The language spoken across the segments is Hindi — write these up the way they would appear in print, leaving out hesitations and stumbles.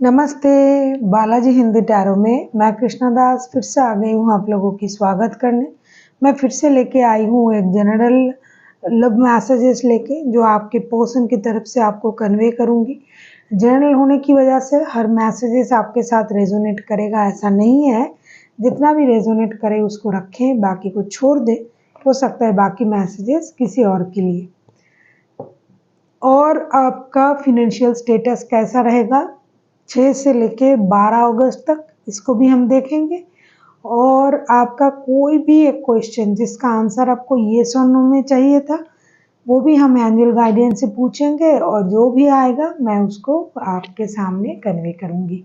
नमस्ते, बालाजी हिंदी टैरो में मैं कृष्णा दास फिर से आ गई हूँ आप लोगों की स्वागत करने। मैं फिर से लेके आई हूँ एक जनरल लव मैसेजेस लेके जो आपके पर्सन की तरफ से आपको कन्वे करूँगी। जनरल होने की वजह से हर मैसेजेस आपके साथ रेजोनेट करेगा ऐसा नहीं है। जितना भी रेजोनेट करे उसको रखें, बाकी को छोड़ दें। हो सकता है बाकी मैसेजेस किसी और के लिए। और आपका फिनेंशियल स्टेटस कैसा रहेगा 6 से लेके 12 अगस्त तक, इसको भी हम देखेंगे। और आपका कोई भी एक क्वेश्चन जिसका आंसर आपको येस और नो में चाहिए था वो भी हम एंजल गाइडेंस से पूछेंगे और जो भी आएगा मैं उसको आपके सामने कन्वे करूंगी।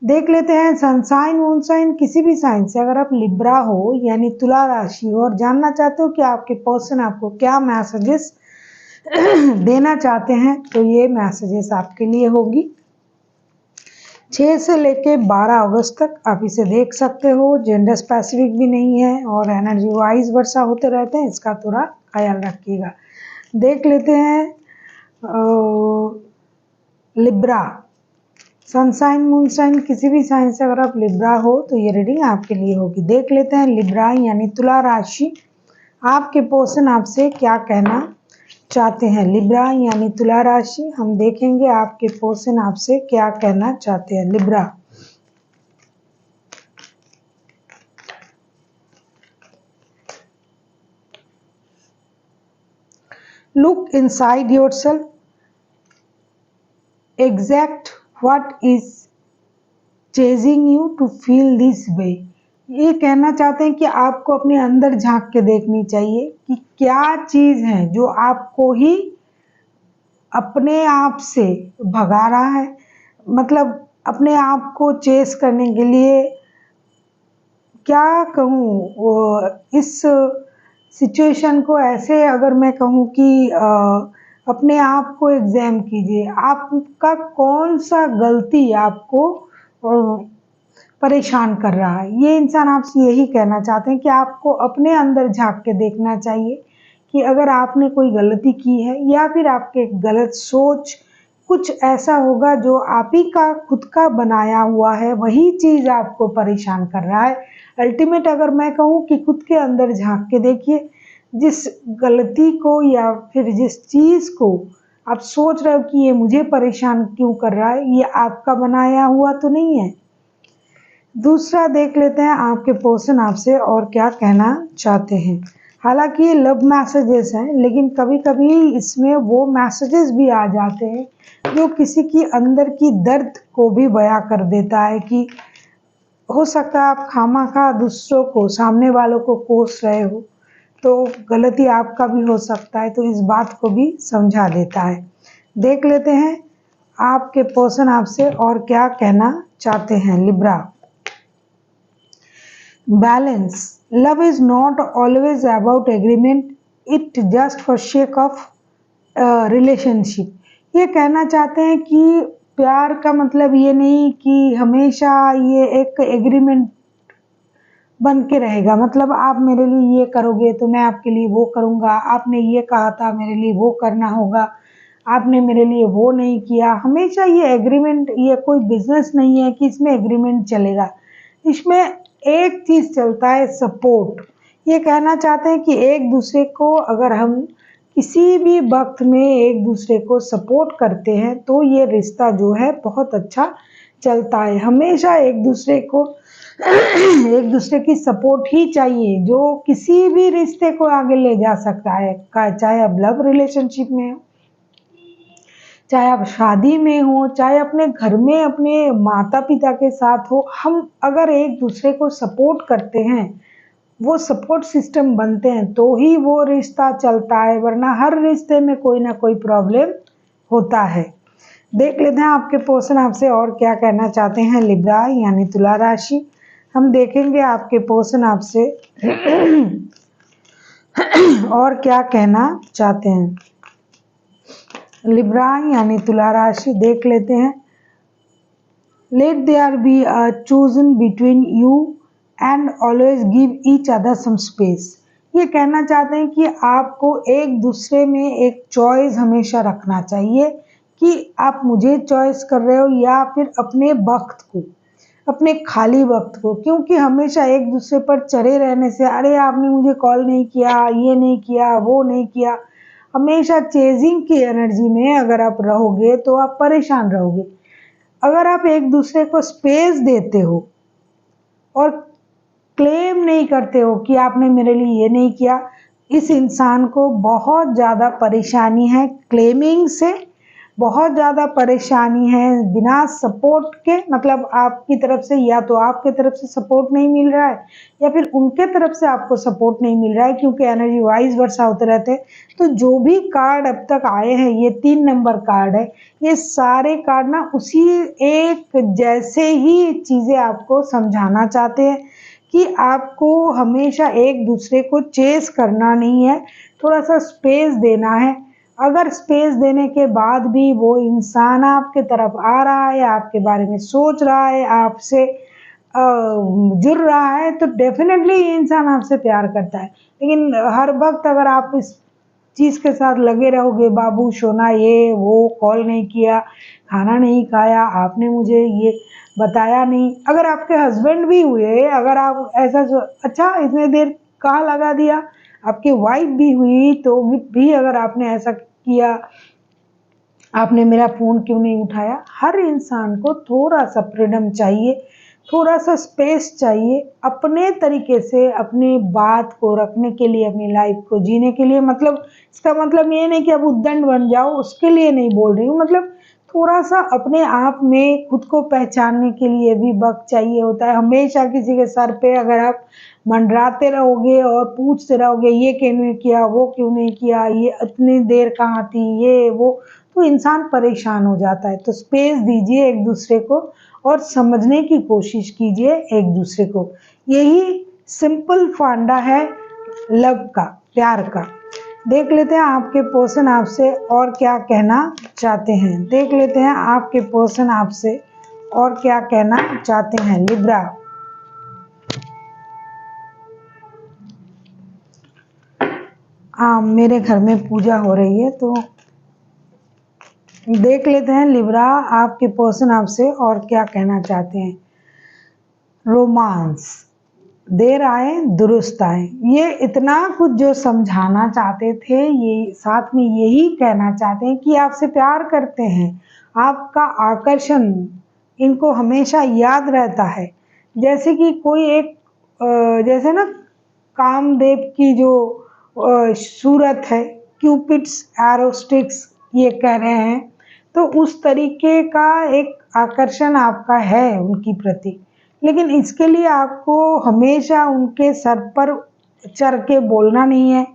देख लेते हैं सनसाइन मूनसाइन किसी भी साइन से अगर आप लिब्रा हो यानी तुला राशि हो और जानना चाहते हो कि आपके पर्सन आपको क्या मैसेजेस देना चाहते हैं तो ये मैसेजेस आपके लिए होगी। 6 से लेके 12 अगस्त तक आप इसे देख सकते हो। जेंडर स्पेसिफिक भी नहीं है और एनर्जी वाइज वर्षा होते रहते हैं, इसका थोड़ा ख्याल रखिएगा। देख लेते हैं लिब्रा सनसाइन मूनसाइन किसी भी साइन से अगर आप लिब्रा हो तो ये रीडिंग आपके लिए होगी। देख लेते हैं लिब्रा यानी तुला राशि, आपके पर्सन आपसे क्या कहना चाहते हैं। लिब्रा यानी तुला राशि, हम देखेंगे आपके पर्सन आपसे क्या कहना चाहते हैं। Libra look inside yourself, exact what is chasing you to feel this way. ये कहना चाहते हैं कि आपको अपने अंदर झांक के देखनी चाहिए कि क्या चीज है जो आपको ही अपने आप से भगा रहा है, मतलब अपने आप को चेस करने के लिए। क्या कहूँ इस सिचुएशन को ऐसे अगर मैं कहूँ कि अपने आप को एग्जाम कीजिए, आपका कौन सा गलती आपको परेशान कर रहा है। ये इंसान आपसे यही कहना चाहते हैं कि आपको अपने अंदर झांक के देखना चाहिए कि अगर आपने कोई गलती की है या फिर आपके गलत सोच कुछ ऐसा होगा जो आप ही का खुद का बनाया हुआ है, वही चीज़ आपको परेशान कर रहा है। अल्टीमेट अगर मैं कहूँ कि खुद के अंदर झांक के देखिए, जिस गलती को या फिर जिस चीज़ को आप सोच रहे हो कि ये मुझे परेशान क्यों कर रहा है, ये आपका बनाया हुआ तो नहीं है। दूसरा देख लेते हैं आपके पर्सन आपसे और क्या कहना चाहते हैं। हालांकि ये लव मैसेजेस हैं लेकिन कभी कभी इसमें वो मैसेजेस भी आ जाते हैं जो किसी की अंदर की दर्द को भी बयां कर देता है कि हो सकता है आप खामखा दूसरों को सामने वालों को कोस रहे हो तो गलती आपका भी हो सकता है, तो इस बात को भी समझा देता है। देख लेते हैं आपके पर्सन आपसे और क्या कहना चाहते हैं। Libra balance, love is not always about agreement, it just for shake of relationship. ये कहना चाहते हैं कि प्यार का मतलब ये नहीं कि हमेशा ये एक एग्रीमेंट बन के रहेगा, मतलब आप मेरे लिए ये करोगे तो मैं आपके लिए वो करूँगा, आपने ये कहा था मेरे लिए वो करना होगा, आपने मेरे लिए वो नहीं किया। हमेशा ये एग्रीमेंट, ये कोई बिजनेस नहीं है कि इसमें एग्रीमेंट चलेगा। इसमें एक चीज़ चलता है, सपोर्ट। ये कहना चाहते हैं कि एक दूसरे को अगर हम किसी भी वक्त में एक दूसरे को सपोर्ट करते हैं तो ये रिश्ता जो है बहुत अच्छा चलता है। हमेशा एक दूसरे को एक दूसरे की सपोर्ट ही चाहिए जो किसी भी रिश्ते को आगे ले जा सकता है, चाहे आप लव रिलेशनशिप में हो, चाहे आप शादी में हो, चाहे अपने घर में अपने माता पिता के साथ हो। हम अगर एक दूसरे को सपोर्ट करते हैं, वो सपोर्ट सिस्टम बनते हैं तो ही वो रिश्ता चलता है, वरना हर रिश्ते में कोई ना कोई प्रॉब्लम होता है। देख लेते हैं आपके पर्सन आपसे और क्या कहना चाहते हैं। लिब्रा यानी तुला राशि, हम देखेंगे आपके पर्सन आपसे और क्या कहना चाहते हैं। लिब्रा यानी तुला राशि, देख लेते हैं। Let there be a chosen between you and always give each other some space. ये कहना चाहते हैं कि आपको एक दूसरे में एक चॉइस हमेशा रखना चाहिए कि आप मुझे चॉइस कर रहे हो या फिर अपने वक्त को, अपने खाली वक्त को। क्योंकि हमेशा एक दूसरे पर चढ़े रहने से, अरे आपने मुझे कॉल नहीं किया, ये नहीं किया, वो नहीं किया, हमेशा चेजिंग की एनर्जी में अगर आप रहोगे तो आप परेशान रहोगे। अगर आप एक दूसरे को स्पेस देते हो और क्लेम नहीं करते हो कि आपने मेरे लिए ये नहीं किया, इस इंसान को बहुत ज़्यादा परेशानी है क्लेमिंग से, बहुत ज़्यादा परेशानी है बिना सपोर्ट के। मतलब आपकी तरफ से, या तो आपकी तरफ से सपोर्ट नहीं मिल रहा है या फिर उनके तरफ से आपको सपोर्ट नहीं मिल रहा है, क्योंकि एनर्जी वाइज वर्षा होते रहते हैं। तो जो भी कार्ड अब तक आए हैं, ये 3 नंबर कार्ड है, ये सारे कार्ड ना उसी एक जैसे ही चीज़ें आपको समझाना चाहते हैं कि आपको हमेशा एक दूसरे को चेस करना नहीं है, थोड़ा सा स्पेस देना है। अगर स्पेस देने के बाद भी वो इंसान आपके तरफ आ रहा है, आपके बारे में सोच रहा है, आपसे जुड़ रहा है, तो डेफिनेटली ये इंसान आपसे प्यार करता है। लेकिन हर वक्त अगर आप इस चीज़ के साथ लगे रहोगे, बाबू सोना ये वो, कॉल नहीं किया, खाना नहीं खाया, आपने मुझे ये बताया नहीं। अगर आपके हस्बैंड भी हुए, अगर आप ऐसा अच्छा इतने देर कहाँ लगा दिया, आपकी वाइफ भी हुई तो भी अगर आपने ऐसा किया, आपने मेरा फ़ोन क्यों नहीं उठाया। हर इंसान को थोड़ा सा फ्रीडम चाहिए, थोड़ा सा स्पेस चाहिए अपने तरीके से अपनी बात को रखने के लिए, अपनी लाइफ को जीने के लिए। मतलब इसका मतलब ये नहीं कि अब उद्दंड बन जाओ, उसके लिए नहीं बोल रही हूँ। मतलब थोड़ा सा अपने आप में खुद को पहचानने के लिए भी वक्त चाहिए होता है। हमेशा किसी के सर पे अगर आप मंडराते रहोगे और पूछते रहोगे ये क्यों नहीं किया, वो क्यों नहीं किया, ये इतनी देर कहाँ थी, ये वो, तो इंसान परेशान हो जाता है। तो स्पेस दीजिए एक दूसरे को और समझने की कोशिश कीजिए एक दूसरे को। यही सिंपल फंडा है लव का, प्यार का। देख लेते हैं आपके पर्सन आपसे और क्या कहना चाहते हैं। देख लेते हैं आपके पर्सन आपसे और क्या कहना चाहते हैं। लिब्रा, मेरे घर में पूजा हो रही है, तो देख लेते हैं लिब्रा आपके पर्सन आपसे और क्या कहना चाहते हैं। रोमांस, देर आए दुरुस्त आए, ये इतना कुछ जो समझाना चाहते थे, ये साथ में यही कहना चाहते हैं कि आपसे प्यार करते हैं, आपका आकर्षण इनको हमेशा याद रहता है। जैसे कि कोई एक जैसे ना कामदेव की जो सूरत है, क्यूपिड्स एरो स्टिक्स ये कह रहे हैं, तो उस तरीके का एक आकर्षण आपका है उनकी प्रति। लेकिन इसके लिए आपको हमेशा उनके सर पर चढ़ के बोलना नहीं है।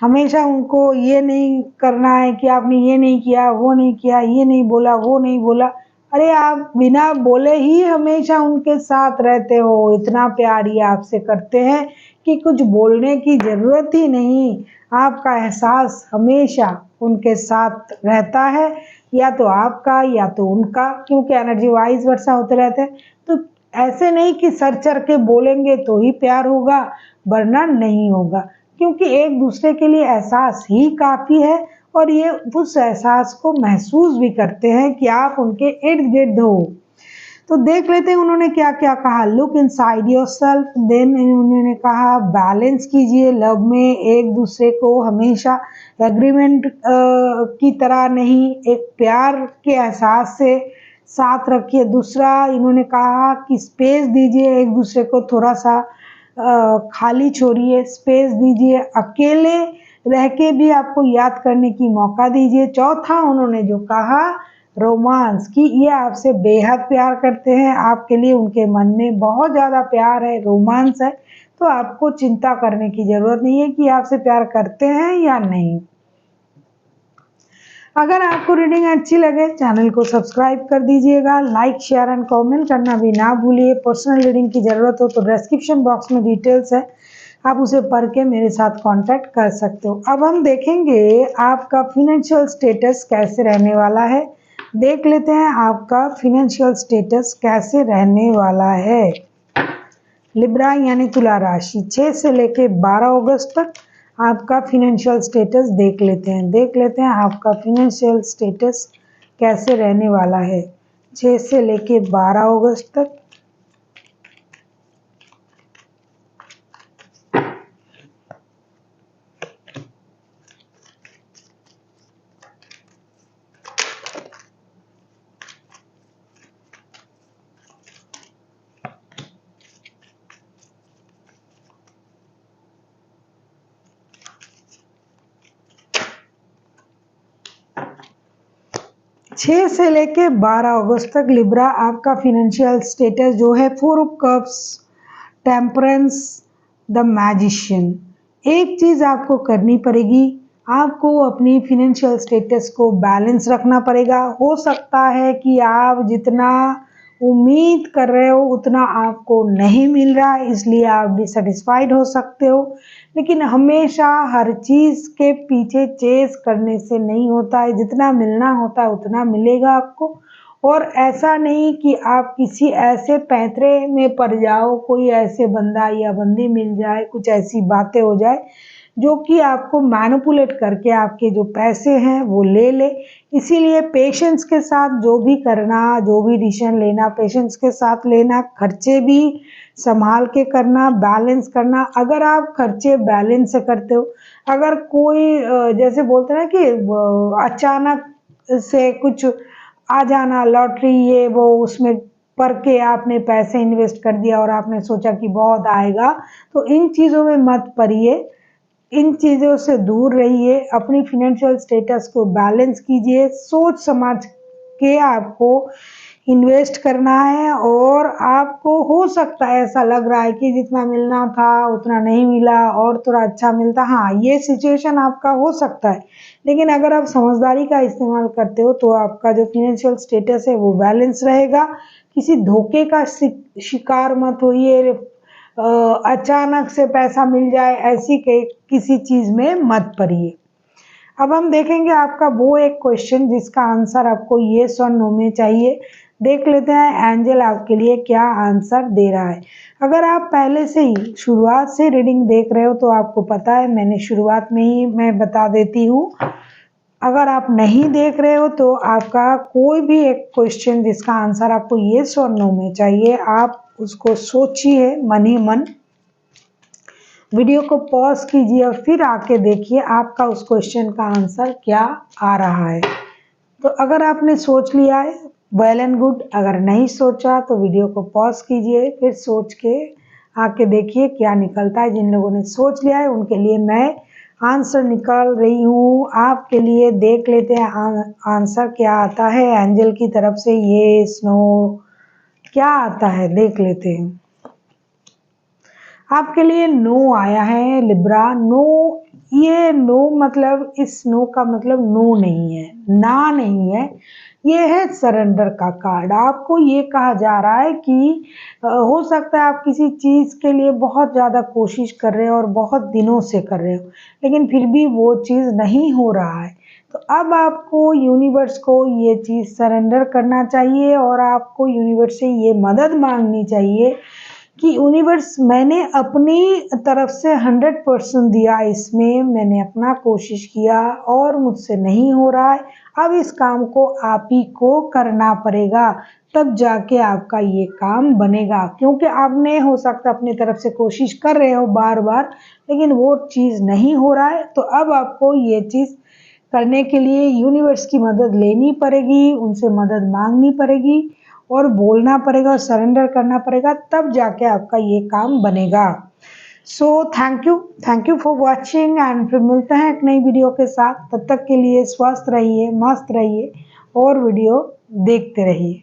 हमेशा उनको ये नहीं करना है कि आपने ये नहीं किया, वो नहीं किया, ये नहीं बोला, वो नहीं बोला। अरे आप बिना बोले ही हमेशा उनके साथ रहते हो, इतना प्यार ये आपसे करते हैं कि कुछ बोलने की ज़रूरत ही नहीं। आपका एहसास हमेशा उनके साथ रहता है, या तो आपका या तो उनका, क्योंकि एनर्जी वाइज वर्षा होते रहते हैं। तो ऐसे नहीं कि सर चढ़ के बोलेंगे तो ही प्यार होगा, वरना नहीं होगा। क्योंकि एक दूसरे के लिए एहसास ही काफ़ी है, और ये उस एहसास को महसूस भी करते हैं कि आप उनके इर्द गिर्द हो। तो देख लेते हैं उन्होंने क्या क्या कहा। लुक इनसाइड योरसेल्फ, देन उन्होंने कहा बैलेंस कीजिए लव में, एक दूसरे को हमेशा एग्रीमेंट की तरह नहीं, एक प्यार के एहसास से साथ रखिए। दूसरा इन्होंने कहा कि स्पेस दीजिए एक दूसरे को, थोड़ा सा खाली छोड़िए, स्पेस दीजिए, अकेले रह के भी आपको याद करने की मौका दीजिए। चौथा उन्होंने जो कहा रोमांस की, ये आपसे बेहद प्यार करते हैं, आपके लिए उनके मन में बहुत ज़्यादा प्यार है, रोमांस है। तो आपको चिंता करने की ज़रूरत नहीं है कि आपसे प्यार करते हैं या नहीं। अगर आपको रीडिंग अच्छी लगे चैनल को सब्सक्राइब कर दीजिएगा, लाइक शेयर एंड कमेंट करना भी ना भूलिए। पर्सनल रीडिंग की ज़रूरत हो तो डिस्क्रिप्शन बॉक्स में डिटेल्स है, आप उसे पढ़ के मेरे साथ कांटेक्ट कर सकते हो। अब हम देखेंगे आपका फिनेंशियल स्टेटस कैसे रहने वाला है। देख लेते हैं आपका फिनेंशियल स्टेटस कैसे रहने वाला है। लिब्रा यानी तुला राशि, 6 से लेके 12 अगस्त तक आपका फिनेंशियल स्टेटस देख लेते हैं। देख लेते हैं आपका फिनेंशियल स्टेटस कैसे रहने वाला है 6 से लेके 12 अगस्त तक। 6 से लेके 12 अगस्त तक लिब्रा आपका फिनेंशियल स्टेटस जो है 4 of cups, temperance, the magician. एक चीज़ आपको करनी पड़ेगी, आपको अपनी फिनेंशियल स्टेटस को बैलेंस रखना पड़ेगा। हो सकता है कि आप जितना उम्मीद कर रहे हो उतना आपको नहीं मिल रहा है, इसलिए आप डिससेटिस्फाइड हो सकते हो। लेकिन हमेशा हर चीज़ के पीछे चेस करने से नहीं होता है, जितना मिलना होता है उतना मिलेगा आपको। और ऐसा नहीं कि आप किसी ऐसे पैंतरे में पड़ जाओ, कोई ऐसे बंदा या बंदी मिल जाए, कुछ ऐसी बातें हो जाए जो कि आपको मैनिपुलेट करके आपके जो पैसे हैं वो ले ले। इसीलिए पेशेंस के साथ जो भी करना, जो भी डिसीजन लेना पेशेंस के साथ लेना, खर्चे भी संभाल के करना, बैलेंस करना। अगर आप खर्चे बैलेंस से करते हो, अगर कोई जैसे बोलते हैं ना कि अचानक से कुछ आ जाना, लॉटरी ये वो, उसमें पढ़ के आपने पैसे इन्वेस्ट कर दिया और आपने सोचा कि बहुत आएगा, तो इन चीज़ों में मत पड़िए, इन चीज़ों से दूर रहिए। अपनी फिनेंशियल स्टेटस को बैलेंस कीजिए, सोच समझ के आपको इन्वेस्ट करना है। और आपको हो सकता है ऐसा लग रहा है कि जितना मिलना था उतना नहीं मिला और थोड़ा अच्छा मिलता, हाँ ये सिचुएशन आपका हो सकता है। लेकिन अगर आप समझदारी का इस्तेमाल करते हो तो आपका जो फिनेंशियल स्टेटस है वो बैलेंस रहेगा। किसी धोखे का शिकार मत होइए, अचानक से पैसा मिल जाए ऐसी किसी चीज़ में मत पड़िए। अब हम देखेंगे आपका वो एक क्वेश्चन जिसका आंसर आपको येस और नो में चाहिए। देख लेते हैं एंजल आपके लिए क्या आंसर दे रहा है। अगर आप पहले से ही शुरुआत से रीडिंग देख रहे हो तो आपको पता है, मैंने शुरुआत में ही मैं बता देती हूँ। अगर आप नहीं देख रहे हो तो आपका कोई भी एक क्वेश्चन जिसका आंसर आपको येस और नो में चाहिए, आप उसको सोचिए मन ही मन, वीडियो को पॉज कीजिए और फिर आके देखिए आपका उस क्वेश्चन का आंसर क्या आ रहा है। तो अगर आपने सोच लिया है वेल एंड गुड, अगर नहीं सोचा तो वीडियो को पॉज कीजिए, फिर सोच के आके देखिए क्या निकलता है। जिन लोगों ने सोच लिया है उनके लिए मैं आंसर निकाल रही हूँ आपके लिए। देख लेते हैं आंसर क्या आता है एंजल की तरफ से, येस नो क्या आता है देख लेते हैं। आपके लिए नो आया है लिब्रा। नो, ये नो मतलब, इस नो का मतलब नो नहीं है, ना नहीं है, ये है सरेंडर का कार्ड। आपको ये कहा जा रहा है कि हो सकता है आप किसी चीज़ के लिए बहुत ज़्यादा कोशिश कर रहे हो और बहुत दिनों से कर रहे हो, लेकिन फिर भी वो चीज़ नहीं हो रहा है। तो अब आपको यूनिवर्स को ये चीज़ सरेंडर करना चाहिए और आपको यूनिवर्स से ये मदद मांगनी चाहिए कि यूनिवर्स, मैंने अपनी तरफ से 100% दिया, इसमें मैंने अपना कोशिश किया और मुझसे नहीं हो रहा है। अब इस काम को आप ही को करना पड़ेगा, तब जाके आपका ये काम बनेगा। क्योंकि आपने हो सकता अपनी तरफ से कोशिश कर रहे हो बार बार, लेकिन वो चीज़ नहीं हो रहा है। तो अब आपको ये चीज़ करने के लिए यूनिवर्स की मदद लेनी पड़ेगी, उनसे मदद मांगनी पड़ेगी और बोलना पड़ेगा और सरेंडर करना पड़ेगा, तब जाके आपका ये काम बनेगा। So thank you for watching and फिर मिलते हैं एक नई वीडियो के साथ। तब तक के लिए स्वस्थ रहिए, मस्त रहिए और वीडियो देखते रहिए।